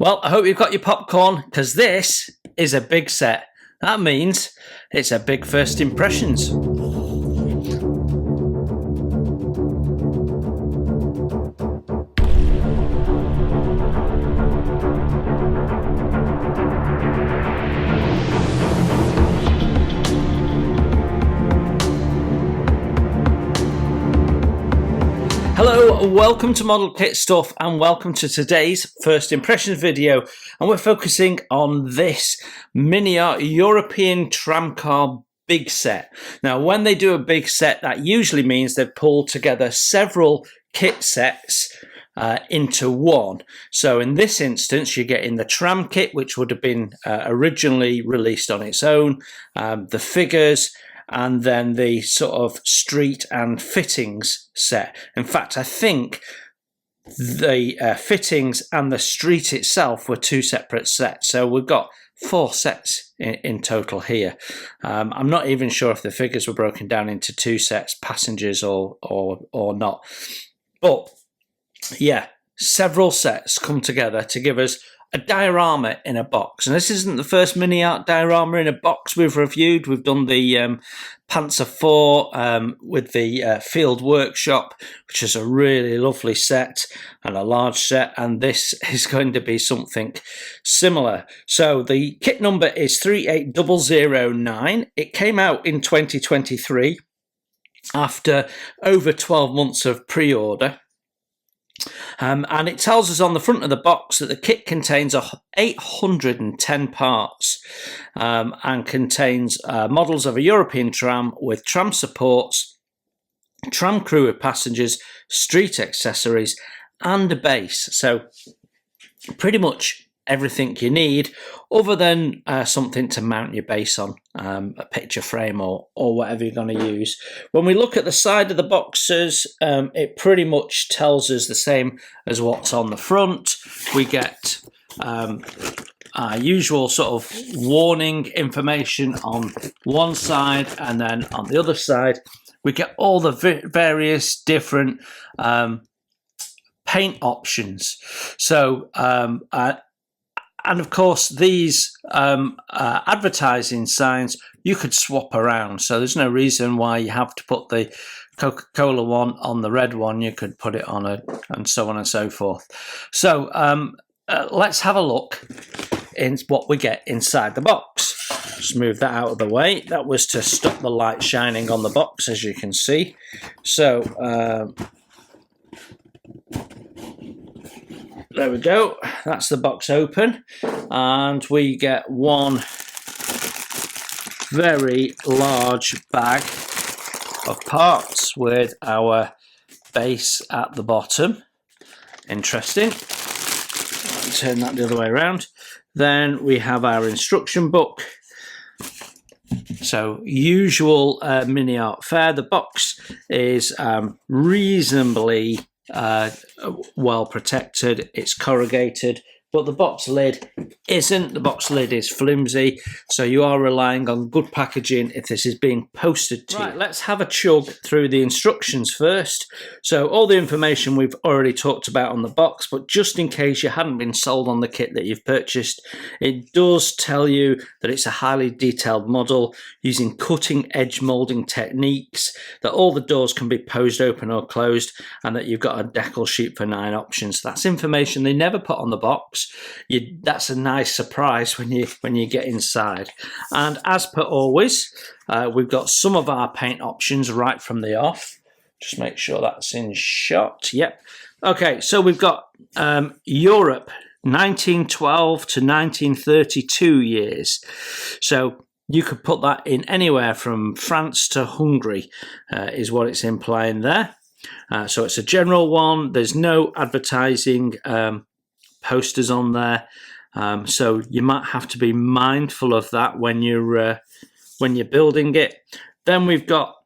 Well, I hope you've got your popcorn, because this is a big set. That means it's a big first impressions. Hello, welcome to Model Kit Stuff and welcome to today's first impressions video, and we're focusing on this Miniart European tramcar big set. Now when they do a big set, that usually means they've pulled together several kit sets into one. So in this instance you're getting the tram kit, which would have been originally released on its own, the figures, and then the sort of street and fittings set. In fact, I think the fittings and the street itself were two separate sets. So we've got 4 sets in total here. I'm not even sure if the figures were broken down into 2 sets, passengers or not. But yeah, several sets come together to give us a diorama in a box. And this isn't the first Miniart diorama in a box we've reviewed. We've done the Panzer IV with the field workshop, which is a really lovely set and a large set, and this is going to be something similar. So the kit number is 38009. It came out in 2023 after over 12 months of pre-order. And it tells us on the front of the box that the kit contains 810 parts and contains models of a European tram with tram supports, tram crew with passengers, street accessories and a base. So pretty much everything you need, other than something to mount your base on, a picture frame or whatever you're going to use. When we look at the side of the boxes, it pretty much tells us the same as what's on the front. We get our usual sort of warning information on one side, and then on the other side we get all the various different paint options. So and of course, these advertising signs you could swap around. So there's no reason why you have to put the Coca-Cola one on the red one. You could put it on and so on and so forth. So let's have a look in what we get inside the box. Just move that out of the way. That was to stop the light shining on the box, as you can see. So there we go, that's the box open, and we get one very large bag of parts with our base at the bottom. Interesting. Turn that the other way around. Then we have our instruction book. So usual Miniart fare. The box is reasonably well protected. It's corrugated, but the box lid isn't. The box lid is flimsy, so you are relying on good packaging if this is being posted to you. Right, let's have a chug through the instructions first. So all the information we've already talked about on the box, but just in case you hadn't been sold on the kit that you've purchased, it does tell you that it's a highly detailed model using cutting edge molding techniques, that all the doors can be posed open or closed, and that you've got a decal sheet for 9 options. That's information they never put on the box. That's a nice surprise when you get inside. And as per always, we've got some of our paint options right from the off. Just make sure that's in shot. Yep. Okay, so we've got Europe 1912 to 1932 years. So you could put that in anywhere from France to Hungary, is what it's implying there. So it's a general one. There's no advertising posters on there, so you might have to be mindful of that when you're building it. Then we've got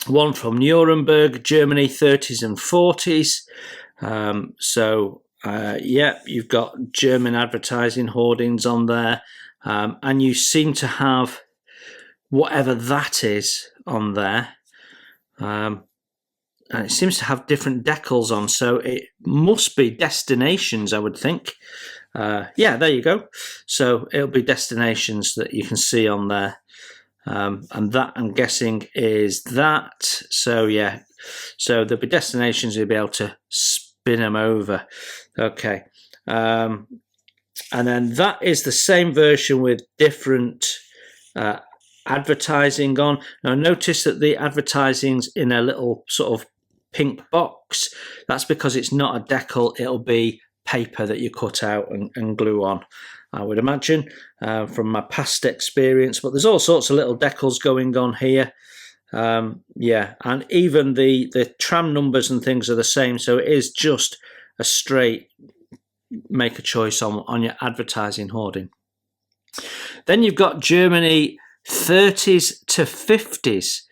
one from Nuremberg, Germany, 30s and 40s. Yeah, you've got German advertising hoardings on there, and you seem to have whatever that is on there. And it seems to have different decals on, so it must be destinations, I would think. yeah, there you go. So it'll be destinations that you can see on there. And that, I'm guessing, is that. So yeah, so there'll be destinations you'll be able to spin them over. Okay. And then that is the same version with different advertising on. Now notice that the advertising's in a little sort of pink box. That's because it's not a decal, it'll be paper that you cut out and glue on, I would imagine, from my past experience. But there's all sorts of little decals going on here. Yeah, and even the tram numbers and things are the same, so it is just a straight make a choice on your advertising hoarding. Then you've got Germany 30s to 50s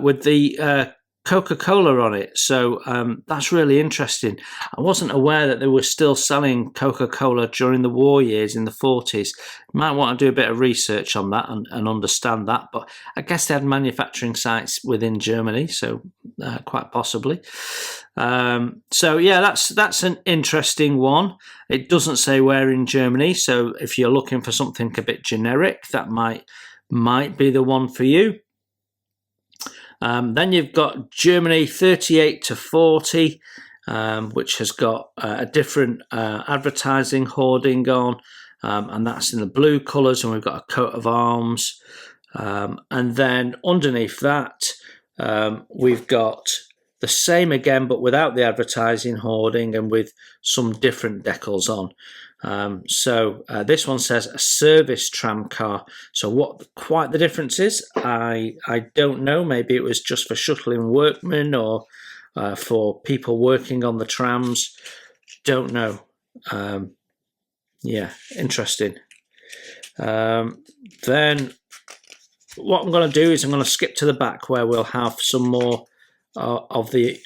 with the Coca-Cola on it. So that's really interesting. I wasn't aware that they were still selling Coca-Cola during the war years in the 40s. You might want to do a bit of research on that and understand that. But I guess they had manufacturing sites within Germany, so quite possibly. So yeah, that's an interesting one. It doesn't say where in Germany, so if you're looking for something a bit generic, that might be the one for you. Then you've got Germany 38 to 40, which has got a different advertising hoarding on, and that's in the blue colours, and we've got a coat of arms. And then underneath that, we've got the same again, but without the advertising hoarding and with some different decals on. So this one says a service tram car. So what quite the difference is, I don't know. Maybe it was just for shuttling workmen or for people working on the trams. Don't know. Yeah, interesting. Then what I'm going to do is I'm going to skip to the back where we'll have some more of the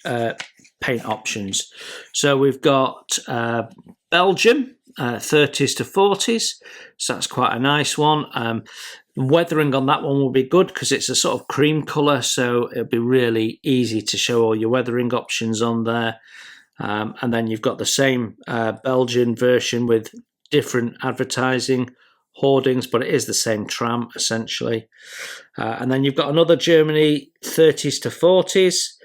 paint options. So we've got Belgium 30s to 40s, so that's quite a nice one. Weathering on that one will be good because it's a sort of cream colour, so it'll be really easy to show all your weathering options on there. And then you've got the same Belgian version with different advertising hoardings, but it is the same tram essentially. And then you've got another Germany 30s to 40s,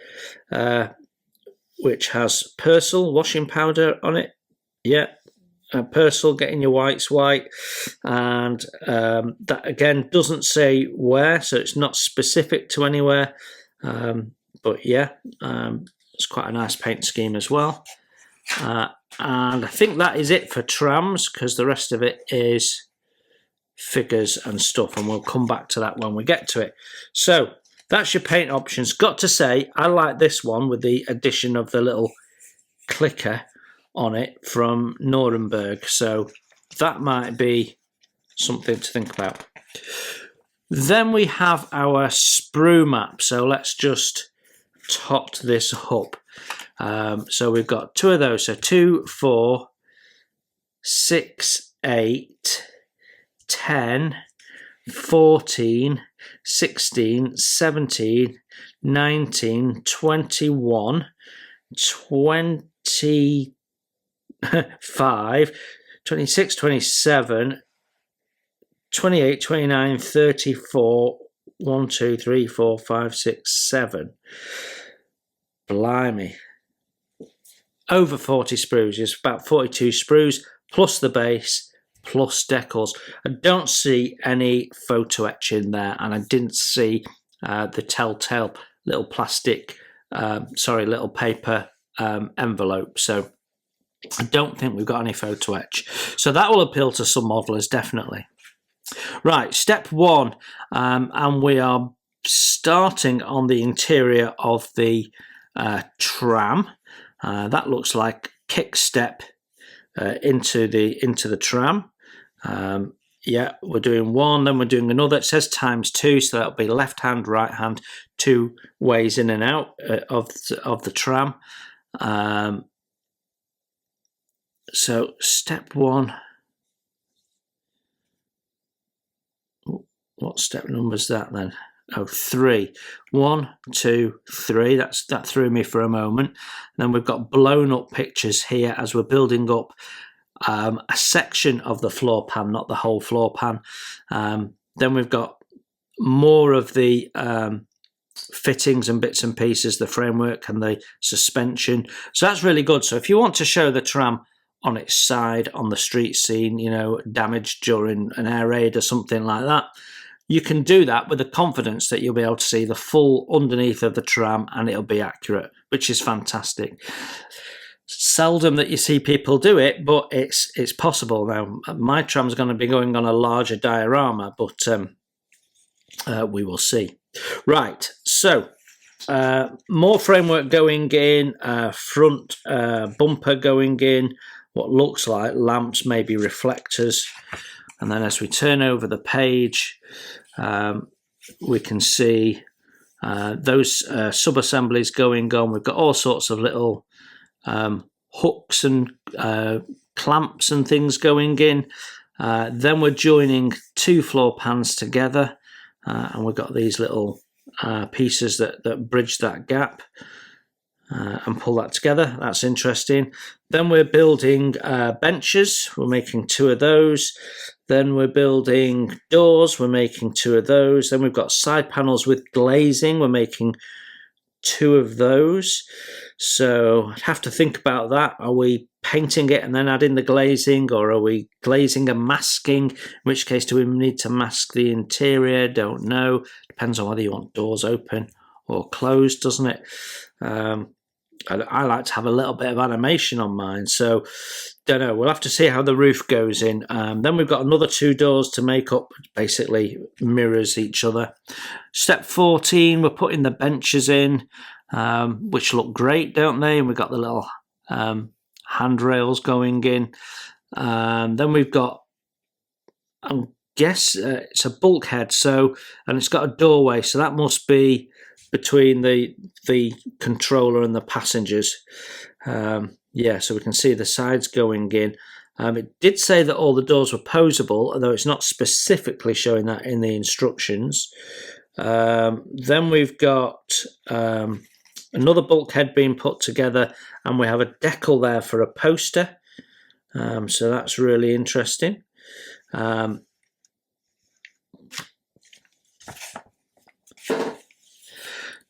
which has Persil washing powder on it. Yeah, Persil, getting your whites white. And that again doesn't say where, so it's not specific to anywhere. But yeah, it's quite a nice paint scheme as well. And I think that is it for trams, because the rest of it is figures and stuff, and we'll come back to that when we get to it. So that's your paint options. Got to say, I like this one with the addition of the little clicker on it from Nuremberg, so that might be something to think about. Then we have our sprue map, so let's just tot this up. So we've got two of those, so 2, 4, 6, 8, 10, 14, 16, 17, 19, 21, 25, 26, 27, 28, 29, 34, 1, 2, 3, 4, 5, 6, 7. Blimey. Over 40 sprues. It's about 42 sprues plus the base plus decals. I don't see any photo etch in there, and I didn't see the telltale little plastic, little paper envelope. So I don't think we've got any photo etch. So that will appeal to some modelers, definitely. Right, step 1, and we are starting on the interior of the tram. That looks like kick step into the tram. Yeah, we're doing one, then we're doing another. It says ×2, so that'll be left hand, right hand, 2 ways in and out of the tram. So step 1. What step number is that then? Oh, 3. 1, 2, 3. That threw me for a moment. And then we've got blown up pictures here as we're building up a section of the floor pan, not the whole floor pan. Then we've got more of the fittings and bits and pieces, the framework and the suspension. So that's really good. So if you want to show the tram on its side on the street scene, you know, damaged during an air raid or something like that, you can do that with the confidence that you'll be able to see the full underneath of the tram and it'll be accurate, which is fantastic. Seldom that you see people do it, but it's possible. Now, my tram's going to be going on a larger diorama, but we will see. Right, so more framework going in, front bumper going in, what looks like lamps, maybe reflectors. And then as we turn over the page, we can see those sub-assemblies going on. We've got all sorts of little hooks and clamps and things going in. Then we're joining two floor pans together, and we've got these little pieces that bridge that gap and pull that together. That's interesting. Then we're building benches. We're making two of those. Then we're building doors. We're making two of those. Then we've got side panels with glazing. We're making two of those. So I'd have to think about that. Are we painting it and then adding the glazing, or are we glazing and masking? In which case, do we need to mask the interior? Don't know. Depends on whether you want doors open or closed, doesn't it? I like to have a little bit of animation on mine, so don't know. We'll have to see how the roof goes in. Then we've got another two doors to make up, basically mirrors each other. Step 14, we're putting the benches in, which look great, don't they? And we've got the little handrails going in. Then we've got, I guess it's a bulkhead, and it's got a doorway, so that must be between the controller and the passengers. Yeah, so we can see the sides going in. It did say that all the doors were posable, although it's not specifically showing that in the instructions. Then we've got another bulkhead being put together, and we have a decal there for a poster. So that's really interesting.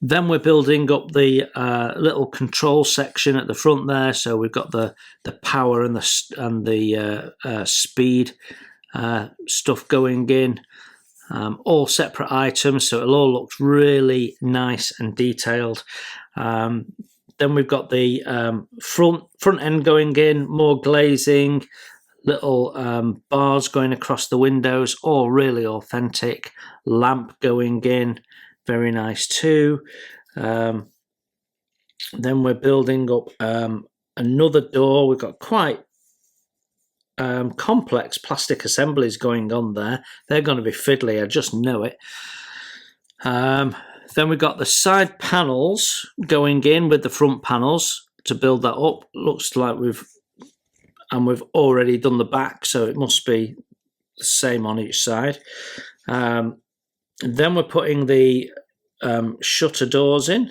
Then we're building up the little control section at the front there. So we've got the power and the speed stuff going in, all separate items. So it'll all look really nice and detailed. Then we've got the front end going in, more glazing, little bars going across the windows, all really authentic. Lamp going in. Very nice too. Then we're building up another door. We've got quite complex plastic assemblies going on there. They're going to be fiddly, I just know it. Then we've got the side panels going in with the front panels to build that up. Looks like we've already done the back, so it must be the same on each side. Then we're putting the shutter doors in.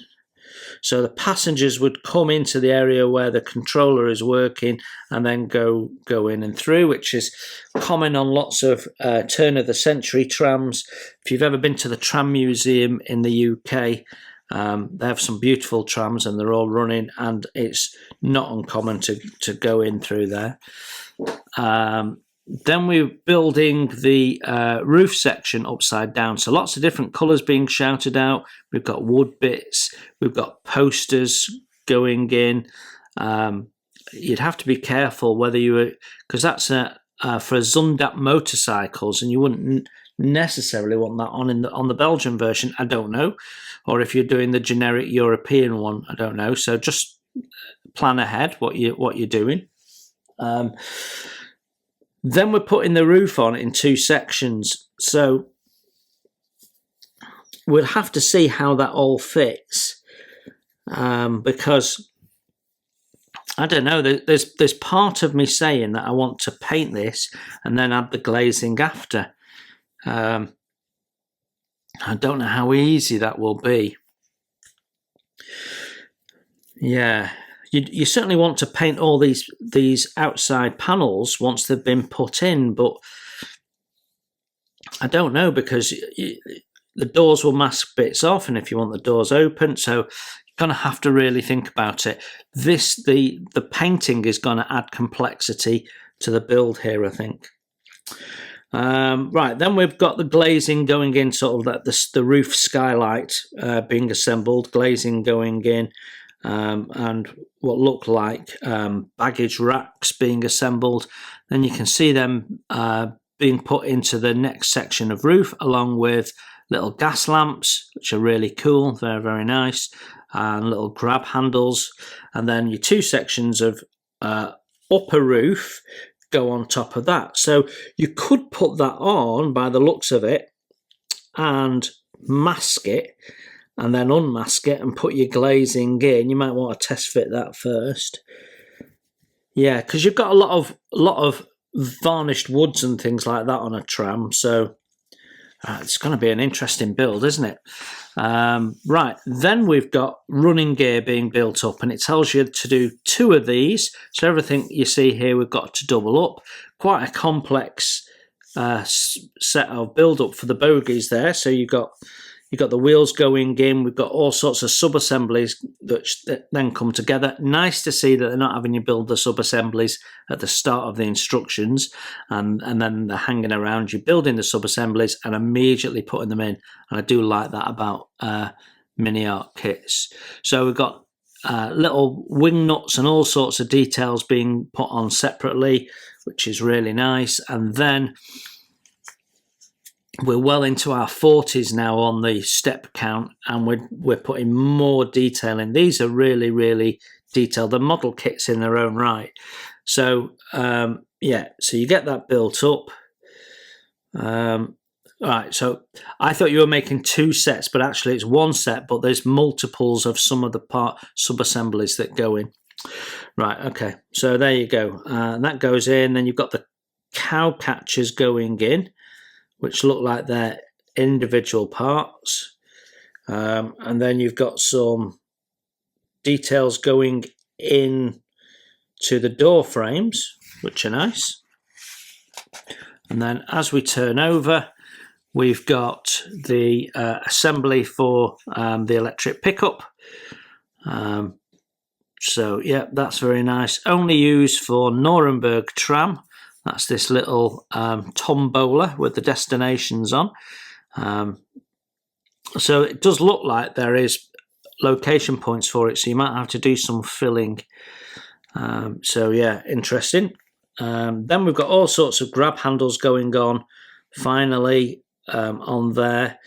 So the passengers would come into the area where the controller is working and then go in and through, which is common on lots of turn of the century trams. If you've ever been to the Tram Museum in the UK, they have some beautiful trams and they're all running, and it's not uncommon to go in through there. Then we're building the roof section upside down. So lots of different colours being shouted out. We've got wood bits. We've got posters going in. You'd have to be careful whether you were, because that's for Zundap motorcycles, and you wouldn't necessarily want that on the Belgian version. I don't know. Or if you're doing the generic European one, I don't know. So just plan ahead what you're doing. Then we're putting the roof on in two sections. So we'll have to see how that all fits. Because I don't know, there's part of me saying that I want to paint this and then add the glazing after. I don't know how easy that will be. Yeah, you certainly want to paint all these outside panels once they've been put in, but I don't know, because the doors will mask bits off, and if you want the doors open, so you're going to have to really think about it. The painting is going to add complexity to the build here, I think. Right, then we've got the glazing going in, sort of like the roof skylight being assembled, glazing going in, and what look like baggage racks being assembled. Then you can see them being put into the next section of roof, along with little gas lamps, which are really cool, very, very nice, and little grab handles. And then your two sections of upper roof go on top of that. So you could put that on by the looks of it and mask it and then unmask it and put your glazing in. You might want to test fit that first. Yeah, because you've got a lot of varnished woods and things like that on a tram, so it's going to be an interesting build, isn't it? Right, then we've got running gear being built up, and it tells you to do 2 of these. So everything you see here, we've got to double up. Quite a complex set of build up for the bogies there. So you've got the wheels going in. We've got all sorts of sub-assemblies that then come together. Nice to see that they're not having you build the sub-assemblies at the start of the instructions and then they're hanging around you, building the sub-assemblies and immediately putting them in. And I do like that about Miniart kits. So we've got little wing nuts and all sorts of details being put on separately, which is really nice. And then we're well into our 40s now on the step count, and we're putting more detail in. These are really, really detailed. The model kits in their own right. So yeah, so you get that built up. Right, so I thought you were making 2 sets, but actually it's 1 set, but there's multiples of some of the part sub-assemblies that go in. Right, okay, so there you go. That goes in. Then you've got the cow catchers going in, which look like they're individual parts. And then you've got some details going in to the door frames, which are nice. And then as we turn over, we've got the assembly for the electric pickup. So yeah, that's very nice. Only used for Nuremberg tram. That's this little tombola with the destinations on. So it does look like there is location points for it, so you might have to do some filling. So yeah, interesting. Then we've got all sorts of grab handles going on, finally, on there.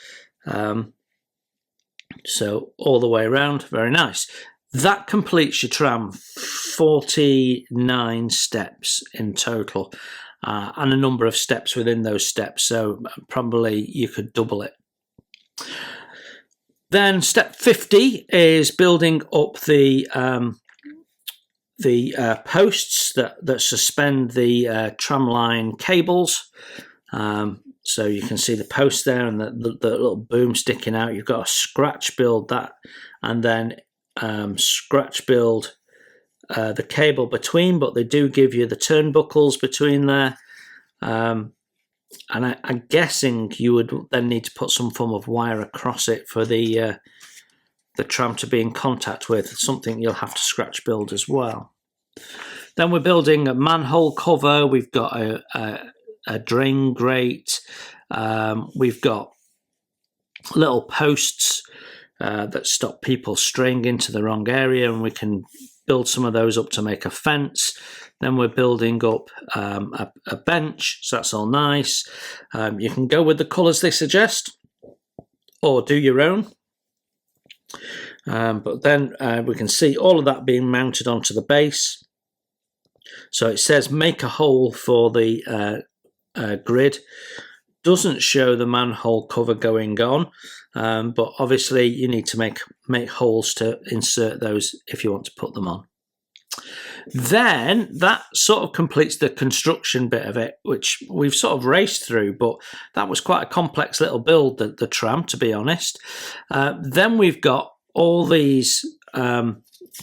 So all the way around, very nice. That completes your tram, 49 steps in total, and a number of steps within those steps, so probably you could double it. Then step 50 is building up the posts that suspend the tram line cables. So you can see the post there and the little boom sticking out. You've got to scratch build that, and then scratch build the cable between, but they do give you the turnbuckles between there, and I'm guessing you would then need to put some form of wire across it for the tram to be in contact with, something you'll have to scratch build as well. Then we're building a manhole cover. We've got a drain grate. We've got little posts that stop people straying into the wrong area, and we can build some of those up to make a fence. Then we're building up a bench, so that's all nice. You can go with the colours they suggest or do your own. But then we can see all of that being mounted onto the base. So it says make a hole for the grid. Doesn't show the manhole cover going on, but obviously you need to make holes to insert those if you want to put them on. Then that sort of completes the construction bit of it, which we've sort of raced through, but that was quite a complex little build, the tram, to be honest. Then we've got all these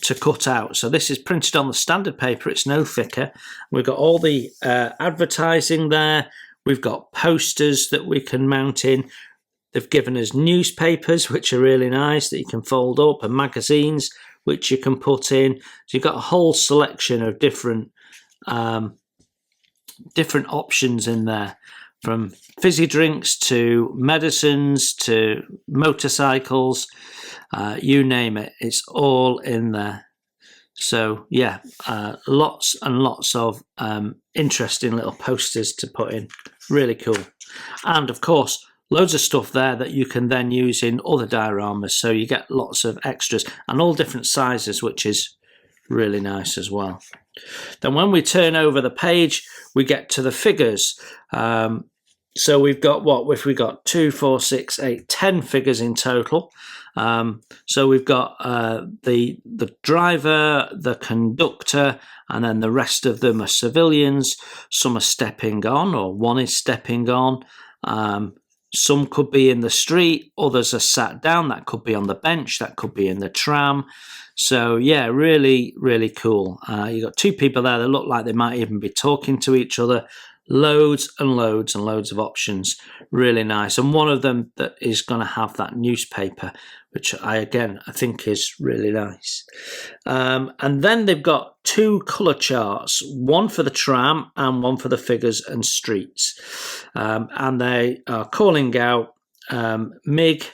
to cut out. So this is printed on the standard paper, it's no thicker. We've got all the advertising there. We've got posters that we can mount in. They've given us newspapers, which are really nice, that you can fold up, and magazines, which you can put in. So you've got a whole selection of different options in there, from fizzy drinks to medicines to motorcycles, you name it, it's all in there. So yeah, lots and lots of interesting little posters to put in, really cool. And of course, loads of stuff there that you can then use in other dioramas, so you get lots of extras and all different sizes, which is really nice as well. Then when we turn over the page, we get to the figures. So we've got we've got 2, 4, 6, 8, 10 figures in total. So we've got the driver, the conductor, and then the rest of them are civilians. Some are stepping on, or one is stepping on. Some could be in the street, others are sat down. That could be on the bench, that could be in the tram. So yeah, really, really cool. You've got 2 people there that look like they might even be talking to each other. Loads and loads and loads of options. Really nice. And one of them that is going to have that newspaper, which I think is really nice. And then they've got 2 colour charts, one for the tram and one for the figures and streets. And they are calling out MIG,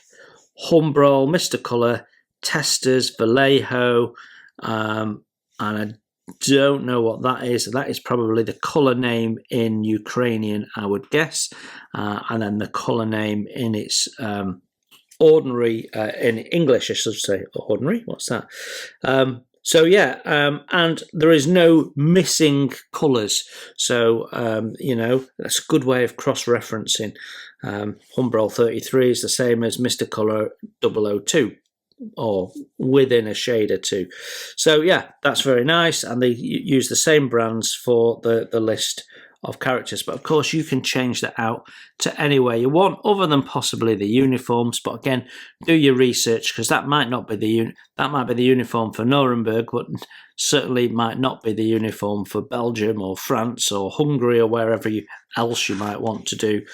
Humbrol, Mr. Colour, Testers, Vallejo, and I don't know what that is. That is probably the colour name in Ukrainian, I would guess, and then the colour name in its ordinary, in English, I should say. Ordinary? What's that? So yeah, and there is no missing colours. So, that's a good way of cross-referencing. Humbrol 33 is the same as Mr. Colour 002. Or within a shade or 2. So yeah, that's very nice, and they use the same brands for the list of characters, but of course you can change that out to any way you want, other than possibly the uniforms. But again, do your research, because that might not be the uniform for Nuremberg, but certainly might not be the uniform for Belgium or France or Hungary or wherever else you might want to do,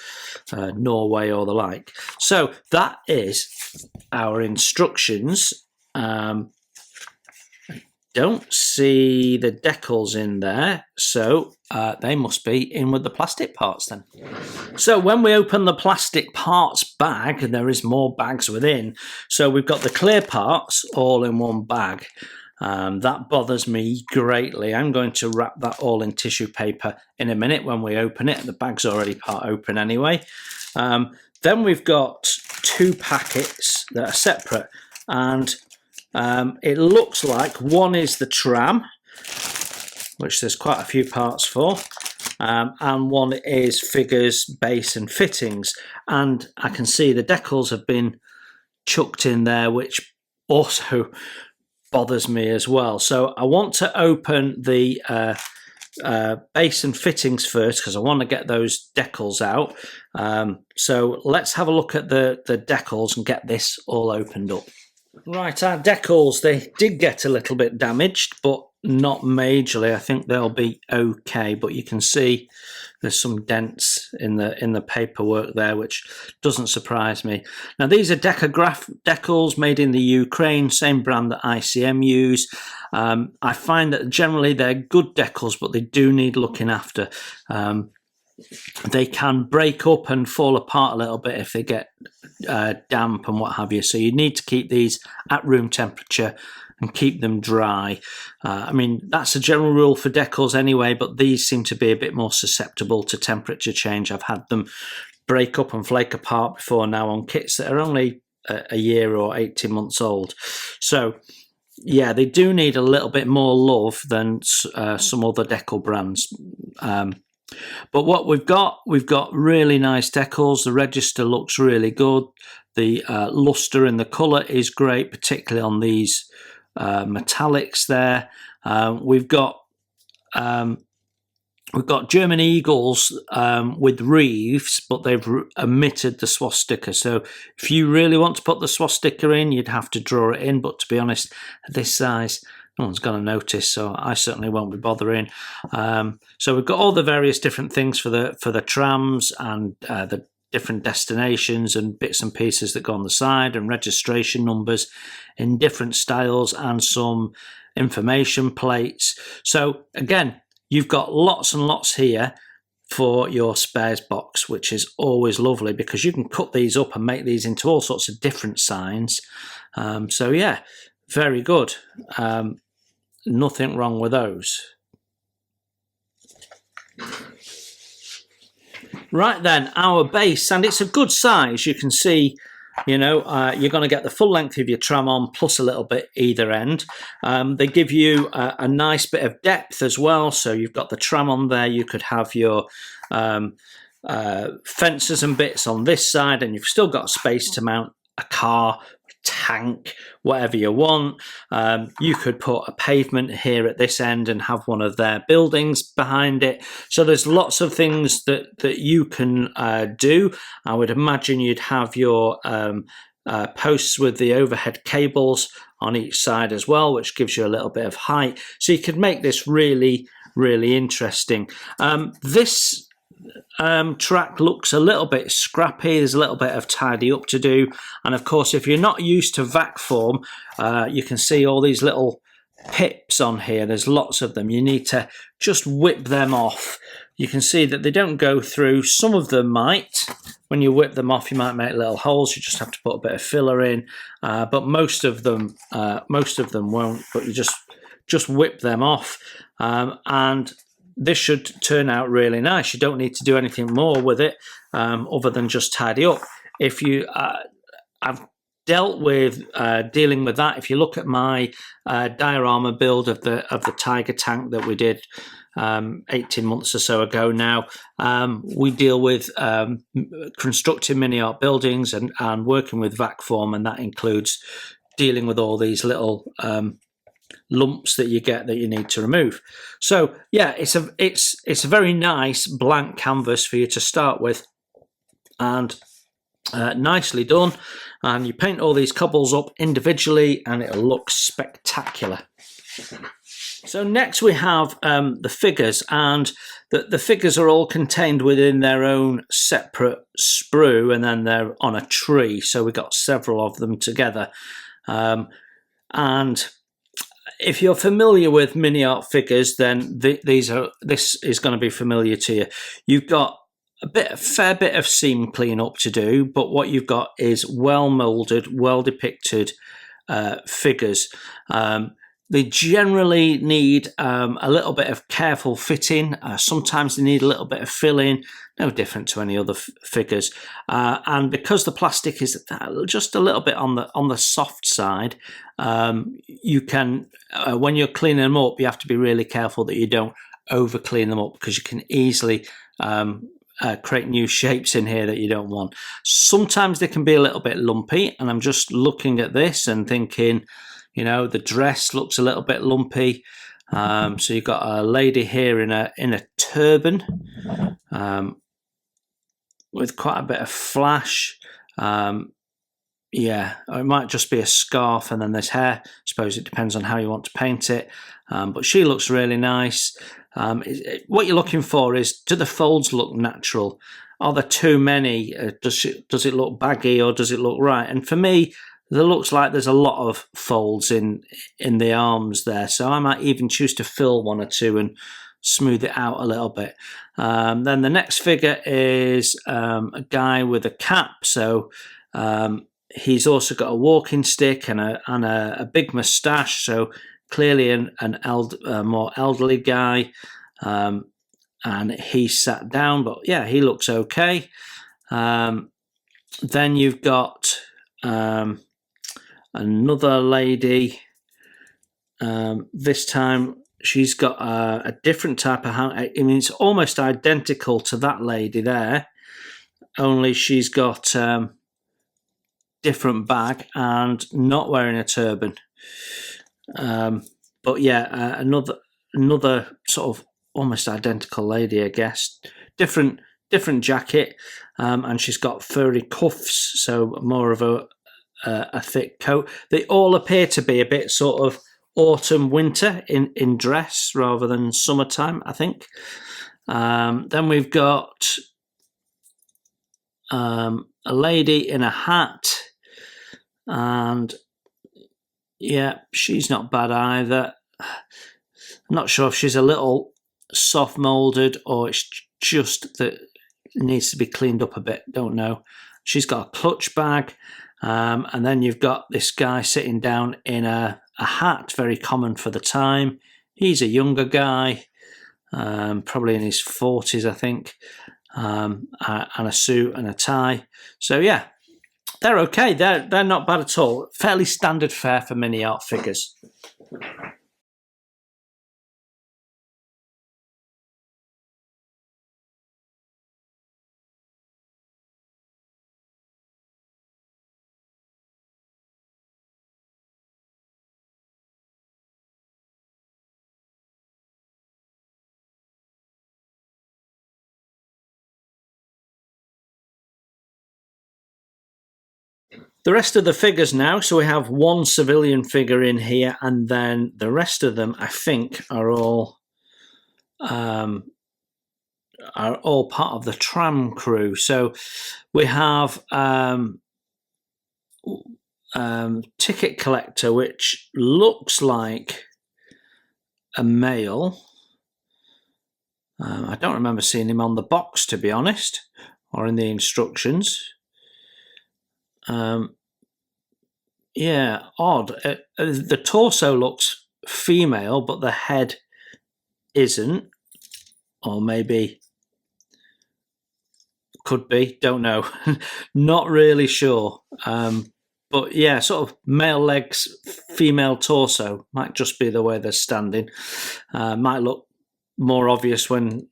Norway or the like. So that is our instructions. Don't see the decals in there, so they must be in with the plastic parts then. So when we open the plastic parts bag, there is more bags within. So we've got the clear parts all in one bag. That bothers me greatly. I'm going to wrap that all in tissue paper in a minute when we open it. The bag's already part open anyway. Then we've got 2 packets that are separate, and it looks like one is the tram, which there's quite a few parts for, and one is figures, base and fittings. And I can see the decals have been chucked in there, which also bothers me as well. So I want to open the base and fittings first, because I want to get those decals out. So let's have a look at the decals and get this all opened up. Right, our decals, they did get a little bit damaged, but not majorly. I think they'll be okay, but you can see there's some dents in the paperwork there, which doesn't surprise me. Now, these are Decograph decals made in the Ukraine, same brand that ICM use. I find that generally they're good decals, but they do need looking after. They can break up and fall apart a little bit if they get damp and what have you. So you need to keep these at room temperature and keep them dry. I mean, that's a general rule for decals anyway, but these seem to be a bit more susceptible to temperature change. I've had them break up and flake apart before now on kits that are only a year or 18 months old. So yeah, they do need a little bit more love than some other decal brands. But what we've got really nice decals. The register looks really good. The luster and the colour is great, particularly on these metallics there. We've got We've got German eagles with wreaths, but they've omitted the swastika. So if you really want to put the swastika in, you'd have to draw it in. But to be honest, at this size, no one's going to notice, so I certainly won't be bothering. So we've got all the various different things for the trams and the different destinations and bits and pieces that go on the side, and registration numbers in different styles, and some information plates. So again, you've got lots and lots here for your spares box, which is always lovely because you can cut these up and make these into all sorts of different signs. So yeah, very good. Nothing wrong with those. Right then, our base, and it's a good size. You can see, you know, you're going to get the full length of your tram on plus a little bit either end. They give you a nice bit of depth as well. So you've got the tram on there. You could have your fences and bits on this side, and you've still got space to mount a car, tank, whatever you want. You could put a pavement here at this end and have one of their buildings behind it. So there's lots of things that you can do. I would imagine you'd have your posts with the overhead cables on each side as well, which gives you a little bit of height. So you could make this really, really interesting. This track looks a little bit scrappy. There's a little bit of tidy up to do, and of course if you're not used to vac form, you can see all these little pips on here. There's lots of them. You need to just whip them off. You can see that they don't go through. Some of them might. When you whip them off, you might make little holes. You just have to put a bit of filler in, but most of them won't. But you just whip them off, and this should turn out really nice. You don't need to do anything more with it other than just tidy up. If you, I've dealt with dealing with that. If you look at my diorama build of the Tiger tank that we did 18 months or so ago now, we deal with constructing Miniart buildings and working with vac form, and that includes dealing with all these little lumps that you get that you need to remove. So yeah, it's a very nice blank canvas for you to start with, and nicely done. And you paint all these cobbles up individually and it'll look spectacular. So next we have the figures, and the figures are all contained within their own separate sprue, and then they're on a tree, so we've got several of them together. And if you're familiar with Miniart figures, then this is going to be familiar to you. You've got a fair bit of seam clean up to do, but what you've got is well molded, well depicted figures. They generally need a little bit of careful fitting. Sometimes they need a little bit of filling, no different to any other figures. And because the plastic is just a little bit on the soft side, you can, when you're cleaning them up, you have to be really careful that you don't over clean them up, because you can easily create new shapes in here that you don't want. Sometimes they can be a little bit lumpy, and I'm just looking at this and thinking, you know, the dress looks a little bit lumpy. So you've got a lady here in a turban with quite a bit of flash. Yeah, or it might just be a scarf and then there's hair. I suppose it depends on how you want to paint it. But she looks really nice. What you're looking for is, do the folds look natural? Are there too many? Does it look baggy, or does it look right? And for me, there looks like there's a lot of folds in the arms there, so I might even choose to fill one or two and smooth it out a little bit. Then the next figure is a guy with a cap, so he's also got a walking stick and a big moustache, so clearly a more elderly guy, and he sat down, but yeah, he looks okay. Then you've got another lady. This time she's got a different type of hand. I mean, it's almost identical to that lady there, only she's got different bag and not wearing a turban. But yeah, another sort of almost identical lady, I guess. Different jacket, and she's got furry cuffs, so more of a thick coat. They all appear to be a bit sort of autumn winter in dress rather than summertime, I think. Then we've got a lady in a hat, and yeah, she's not bad either. I'm not sure if she's a little soft molded or it's just that it needs to be cleaned up a bit, don't know. She's got a clutch bag, and then you've got this guy sitting down in a hat, very common for the time. He's a younger guy, probably in his 40s, I think, and a suit and a tie. So yeah, they're okay. They're not bad at all. Fairly standard fare for Miniart figures. The rest of the figures now, so we have one civilian figure in here, and then the rest of them, I think, are all part of the tram crew. So we have ticket collector, which looks like a male. I don't remember seeing him on the box, to be honest, or in the instructions. Yeah, odd. The torso looks female, but the head isn't. Or maybe could be, don't know. Not really sure. But yeah, sort of male legs, female torso. Might just be the way they're standing. Might look more obvious when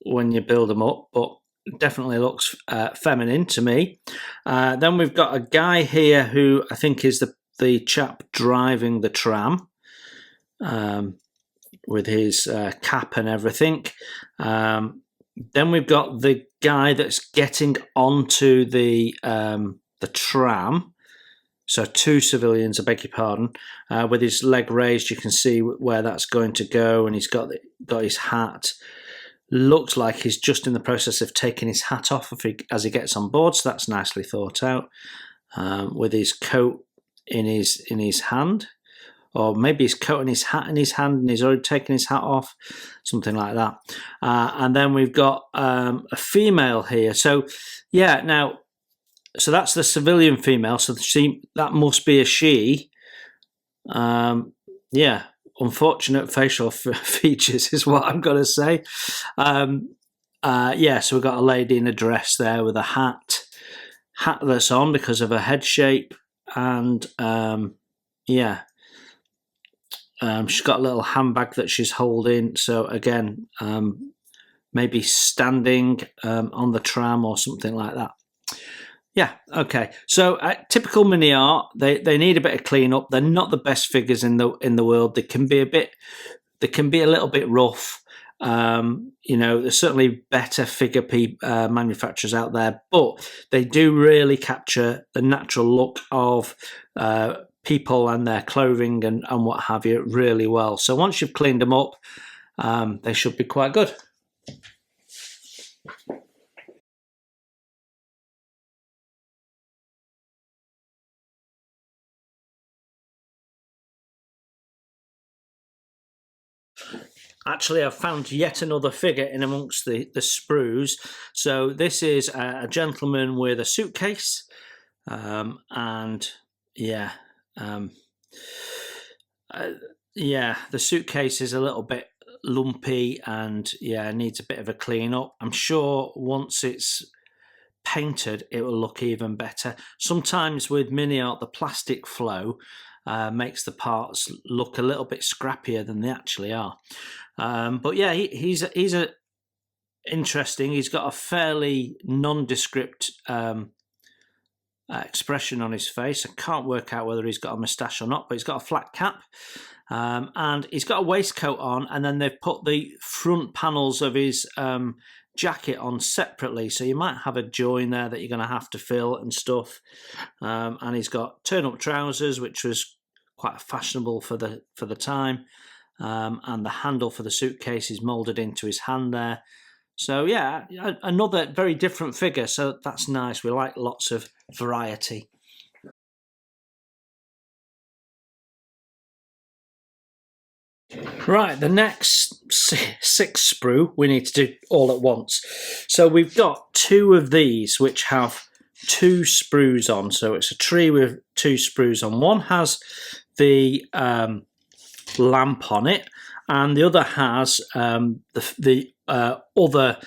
you build them up, but definitely looks feminine to me. Then we've got a guy here who I think is the chap driving the tram, with his cap and everything. Then we've got the guy that's getting onto the tram. So two civilians, I beg your pardon, with his leg raised. You can see where that's going to go, and he's got his hat. Looks like he's just in the process of taking his hat off as he gets on board, so that's nicely thought out. With his coat in his hand, or maybe his coat and his hat in his hand, and he's already taken his hat off, something like that. And then we've got a female here. So yeah, now, so that's the civilian female. So that must be a she. Yeah. Unfortunate facial features is what I'm going to say. Yeah, so we've got a lady in a dress there with a hat that's on because of her head shape, and yeah, she's got a little handbag that she's holding. So again, maybe standing on the tram or something like that. Yeah, okay. So typical Miniart, they need a bit of clean up. They're not the best figures in the world. They can be a little bit rough. There's certainly better figure manufacturers out there, but they do really capture the natural look of people and their clothing and what have you really well. So once you've cleaned them up, they should be quite good. Actually, I've found yet another figure in amongst the sprues. So this is a gentleman with a suitcase, and yeah, the suitcase is a little bit lumpy and yeah, needs a bit of a clean up. I'm sure once it's painted, it will look even better. Sometimes with Miniart, the plastic flow makes the parts look a little bit scrappier than they actually are. But yeah, he's interesting. He's got a fairly nondescript expression on his face. I can't work out whether he's got a moustache or not, but he's got a flat cap. And he's got a waistcoat on, and then they've put the front panels of his jacket on separately, so you might have a join there that you're going to have to fill and stuff. And he's got turn-up trousers, which was quite fashionable for the time, and the handle for the suitcase is moulded into his hand there. So yeah, another very different figure, so that's nice. We like lots of variety. Right, the next 6 sprue we need to do all at once. So we've got 2 of these which have 2 sprues on. So it's a tree with 2 sprues on. One has the lamp on it, and the other has the other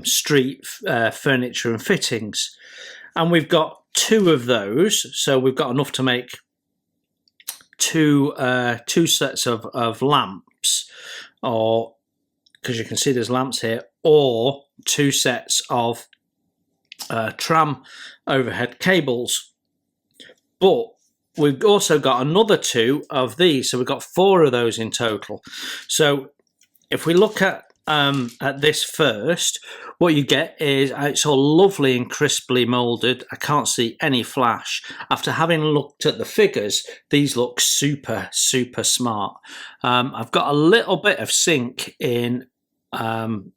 street furniture and fittings. And we've got 2 of those, so we've got enough to make two sets of lamps, or because you can see there's lamps here, or 2 sets of tram overhead cables. But we've also got another 2 of these, so we've got 4 of those in total. So if we look at this first, what you get is it's all lovely and crisply moulded. I can't see any flash. After having looked at the figures, these look super smart. I've got a little bit of sink in there.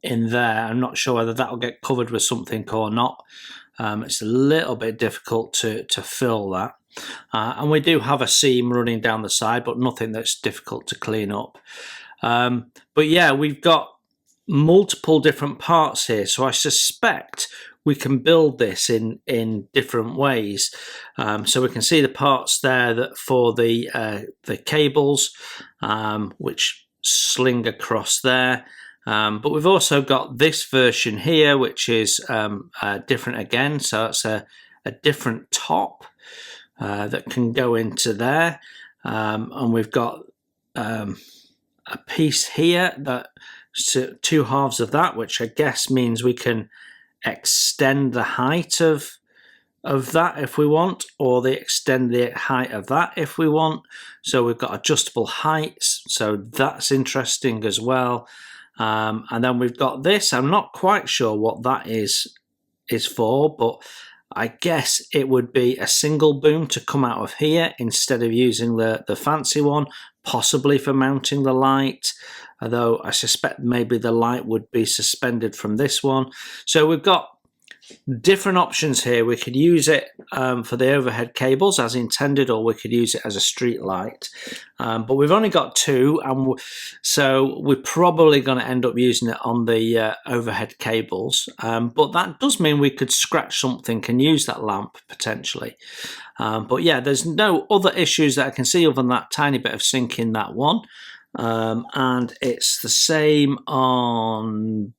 I'm not sure whether that'll get covered with something or not. It's a little bit difficult to fill that. And we do have a seam running down the side, but nothing that's difficult to clean up. But yeah, we've got multiple different parts here, so I suspect we can build this in different ways. So we can see the parts there that for the cables, which sling across there. But we've also got this version here, which is different again. So it's a different top that can go into there, and we've got a piece here that 2 halves of that, which I guess means we can extend the height of that if we want, or extend the height of that if we want. So we've got adjustable heights, so that's interesting as well. And then we've got this. I'm not quite sure what that is for, but I guess it would be a single boom to come out of here instead of using the fancy one, possibly for mounting the light, although I suspect maybe the light would be suspended from this one. So we've got different options here. We could use it for the overhead cables as intended, or we could use it as a street light. But we've only got 2, and so we're probably going to end up using it on the overhead cables. But that does mean we could scratch something and use that lamp potentially. But yeah, there's no other issues that I can see other than that tiny bit of sink in that one. And it's the same on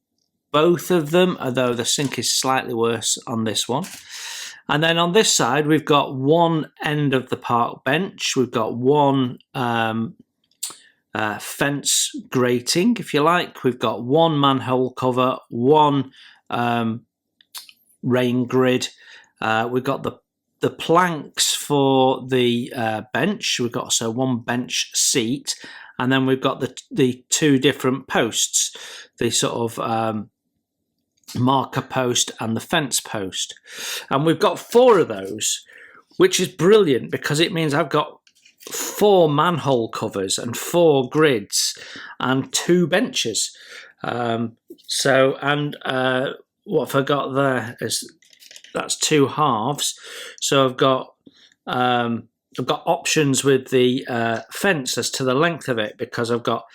both of them, although the sink is slightly worse on this one. And then on this side, we've got one end of the park bench. We've got one fence grating, if you like. We've got one manhole cover, one rain grid. We've got the planks for the bench. We've got one bench seat, and then we've got the 2 different posts, the sort of marker post and the fence post. And we've got 4 of those, which is brilliant because it means I've got 4 manhole covers and 4 grids and 2 benches. What have I got there is that's 2 halves. So I've got options with the fence as to the length of it, because I've got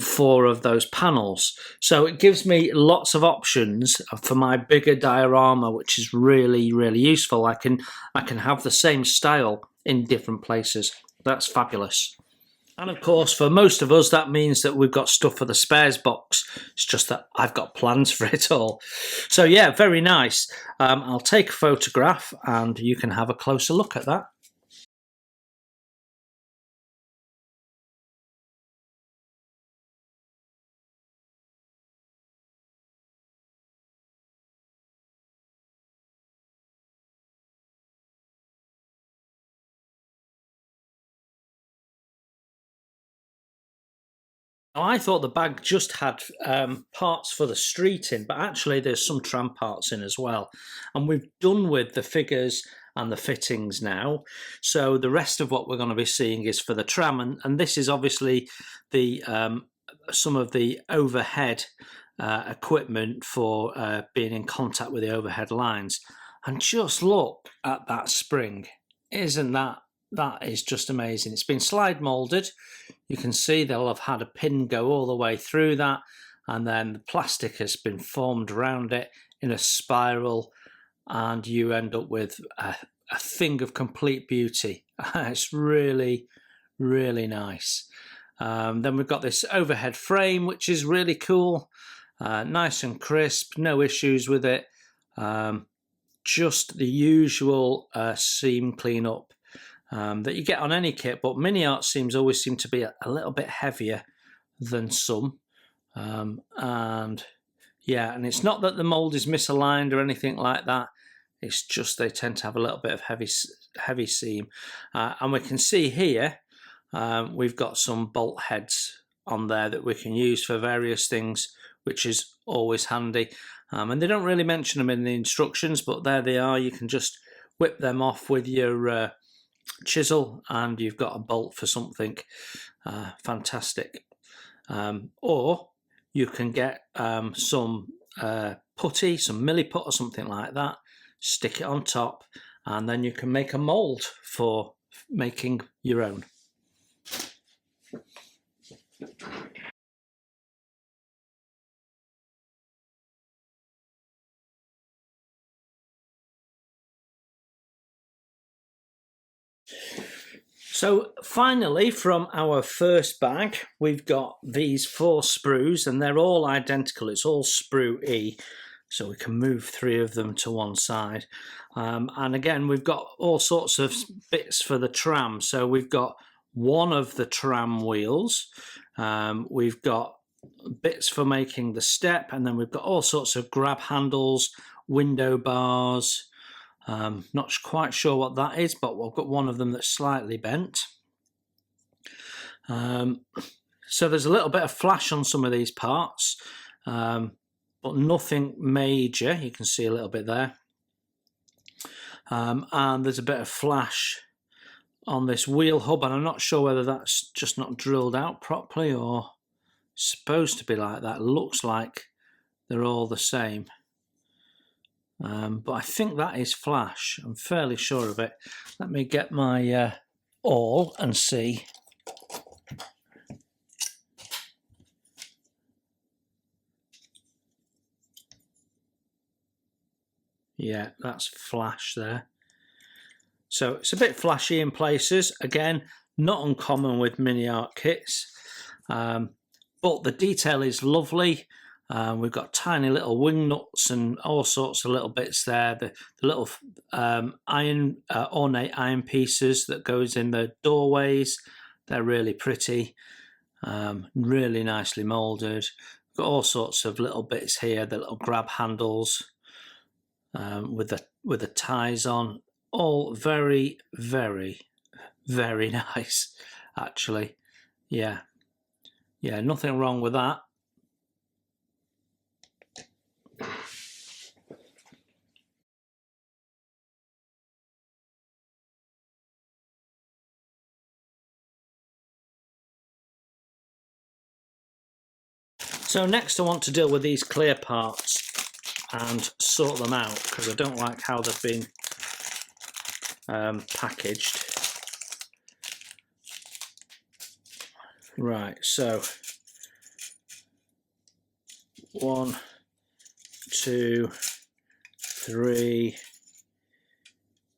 4 of those panels. So it gives me lots of options for my bigger diorama, which is really useful. I can have the same style in different places. That's fabulous. And of course, for most of us, that means that we've got stuff for the spares box. It's just that I've got plans for it all. So yeah, very nice. I'll take a photograph and you can have a closer look at that. Now, I thought the bag just had parts for the street in, but actually there's some tram parts in as well. And we've done with the figures and the fittings now. So the rest of what we're going to be seeing is for the tram. And this is obviously the some of the overhead equipment for being in contact with the overhead lines. And just look at that spring. Isn't that is just amazing. It's been slide molded. You can see they'll have had a pin go all the way through that, and then the plastic has been formed around it in a spiral, and you end up with a thing of complete beauty. It's really, really nice. Then we've got this overhead frame, which is really cool. Nice and crisp, no issues with it. Just the usual seam cleanup that you get on any kit, but Miniart always seem to be a little bit heavier than some. And yeah, and it's not that the mold is misaligned or anything like that. It's just they tend to have a little bit of heavy seam. And we can see here we've got some bolt heads on there that we can use for various things, which is always handy. And they don't really mention them in the instructions, but there they are. You can just whip them off with your chisel and you've got a bolt for something. Fantastic. Or you can get some putty, some milliput or something like that, stick it on top, and then you can make a mold for making your own. So finally, from our first bag, we've got these 4 sprues, and they're all identical. It's all sprue E, so we can move 3 of them to one side. And again, we've got all sorts of bits for the tram. So we've got one of the tram wheels. We've got bits for making the step, and then we've got all sorts of grab handles, window bars. Not quite sure what that is, but we've got one of them that's slightly bent. So there's a little bit of flash on some of these parts, but nothing major. You can see a little bit there. And there's a bit of flash on this wheel hub, and I'm not sure whether that's just not drilled out properly or supposed to be like that. It looks like they're all the same. But I think that is flash. I'm fairly sure of it. Let me get my awl and see. Yeah, that's flash there. So it's a bit flashy in places. Again, not uncommon with Miniart kits. But the detail is lovely. We've got tiny little wing nuts and all sorts of little bits there. The little ornate iron pieces that goes in the doorways. They're really pretty, really nicely moulded. We've got all sorts of little bits here, the little grab handles with the ties on. All very, very, very nice, actually. Yeah, nothing wrong with that. So next I want to deal with these clear parts and sort them out, because I don't like how they've been packaged. Right, so 1, 2, 3,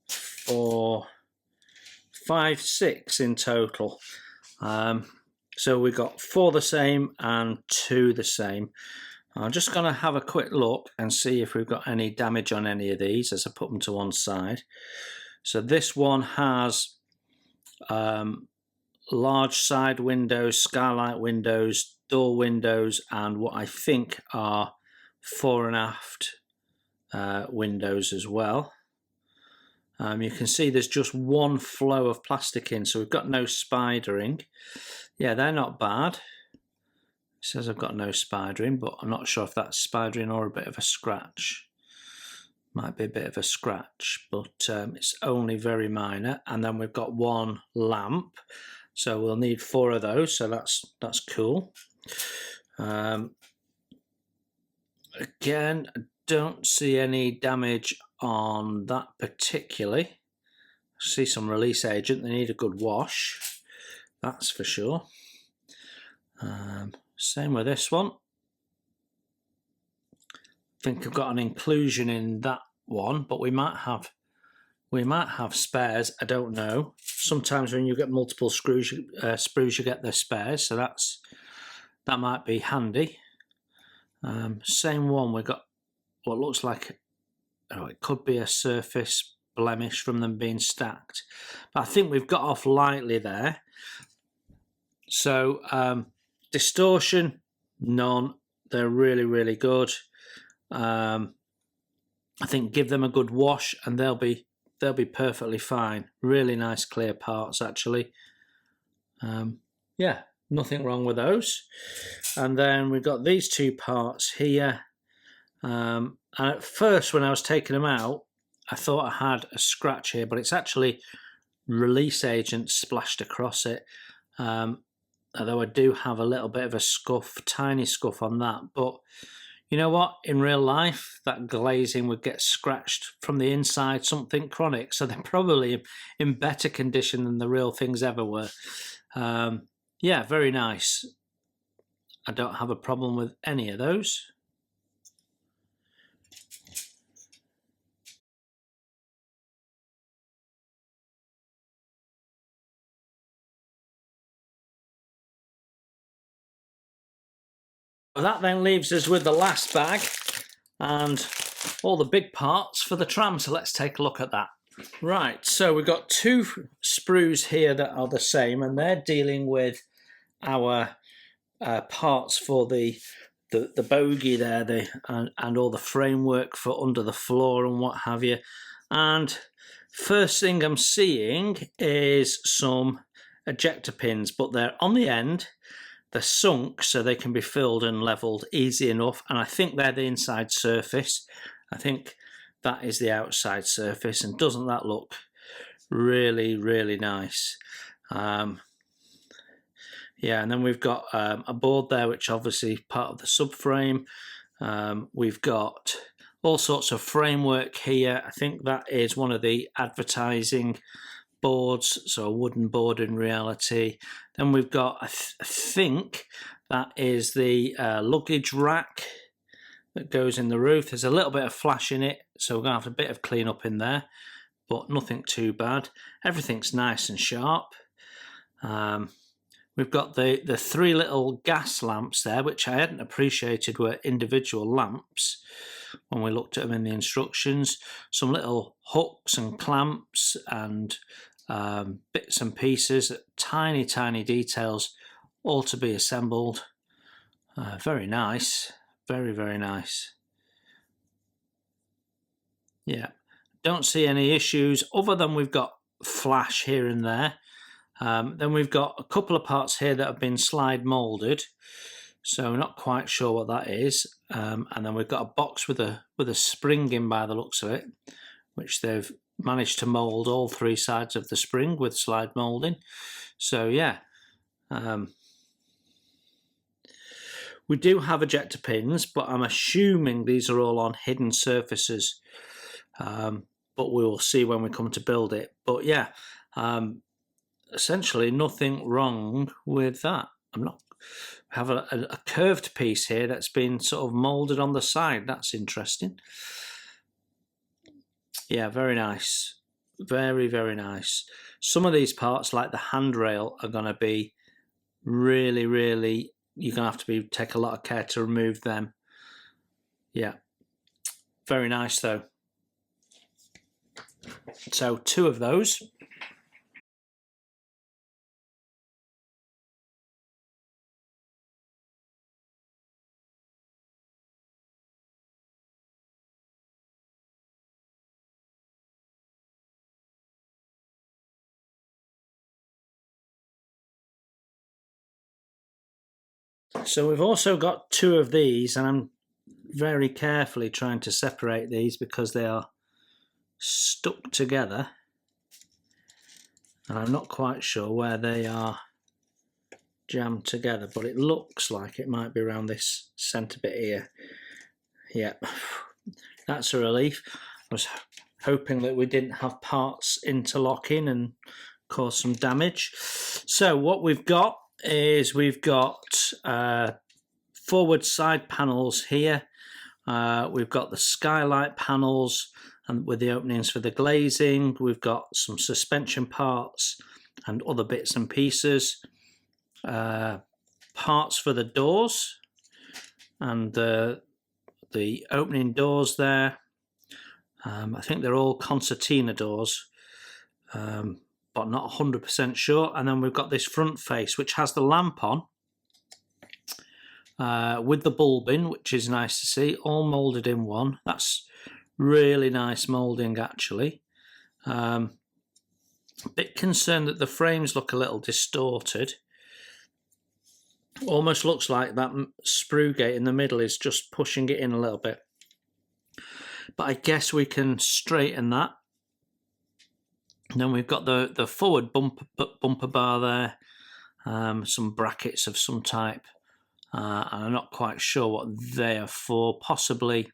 4, 5, 6 in total. So we've got 4 the same and 2 the same. I'm just going to have a quick look and see if we've got any damage on any of these as I put them to one side. So this one has large side windows, skylight windows, door windows, and what I think are fore and aft windows as well. You can see there's just one flow of plastic in, so we've got no spidering. Yeah, they're not bad. says I've got no spidering, but I'm not sure if that's spidering or a bit of a scratch. Might be a bit of a scratch, but it's only very minor. And then we've got one lamp, so we'll need 4 of those, so that's cool. Again, I don't see any damage on that particularly. I see some release agent. They need a good wash, that's for sure. Same with this one. I think I've got an inclusion in that one, but we might have spares. I don't know. Sometimes when you get multiple screws, sprues, you get the spares, so that might be handy. Same one. We've got what looks like it could be a surface blemish from them being stacked, but I think we've got off lightly there. So distortion, none. They're really, really good. I think give them a good wash and they'll be perfectly fine. Really nice clear parts actually. Yeah, nothing wrong with those. And then we've got these 2 parts here. And at first when I was taking them out, I thought I had a scratch here, but it's actually release agent splashed across it. Although I do have a little bit of a scuff, tiny scuff on that, but you know what? In real life, that glazing would get scratched from the inside, something chronic. So they're probably in better condition than the real things ever were. Yeah, very nice. I don't have a problem with any of those. That then leaves us with the last bag and all the big parts for the tram, so let's take a look at that. Right, so we've got 2 sprues here that are the same, and they're dealing with our parts for the bogie there, and all the framework for under the floor and what have you. And first thing I'm seeing is some ejector pins, but they're on the end. They're sunk so they can be filled and levelled easy enough, and I think they're the inside surface. I think that is the outside surface, and doesn't that look really, really nice? Yeah, and then we've got a board there, which obviously part of the subframe. We've got all sorts of framework here. I think that is one of the advertising boards, so a wooden board in reality. Then we've got, I think that is the luggage rack that goes in the roof. There's a little bit of flash in it, so we're going to have a bit of clean up in there, but nothing too bad. Everything's nice and sharp. We've got the 3 little gas lamps there, which I hadn't appreciated were individual lamps when we looked at them in the instructions. Some little hooks and clamps and bits and pieces, tiny, tiny details, all to be assembled. Very nice. Very, very nice. Yeah, don't see any issues other than we've got flash here and there. Then we've got a couple of parts here that have been slide moulded, so we're not quite sure what that is. And then we've got a box with a spring in by the looks of it, which they've managed to mould all 3 sides of the spring with slide moulding. So yeah, we do have ejector pins, but I'm assuming these are all on hidden surfaces. But we will see when we come to build it. But yeah, essentially nothing wrong with that. I have a curved piece here that's been sort of moulded on the side. That's interesting. Yeah, very nice. Very, very nice. Some of these parts, like the handrail, are going to be really, really, you're going to have to take a lot of care to remove them. Yeah, very nice though. So 2 of those. So we've also got two of these, and I'm very carefully trying to separate these because they are stuck together, and I'm not quite sure where they are jammed together, but it looks like it might be around this centre bit here. Yeah, that's a relief. I was hoping that we didn't have parts interlocking and cause some damage. So what we've got is we've got forward side panels here. We've got the skylight panels and with the openings for the glazing. We've got some suspension parts and other bits and pieces. Parts for the doors and the opening doors there. I think they're all concertina doors, but not 100% sure. And then we've got this front face which has the lamp on with the bulb in, which is nice to see, all moulded in one. That's really nice moulding actually. A bit concerned that the frames look a little distorted. Almost looks like that sprue gate in the middle is just pushing it in a little bit. But I guess we can straighten that. And then we've got the forward bumper bar there, some brackets of some type, and I'm not quite sure what they are for, possibly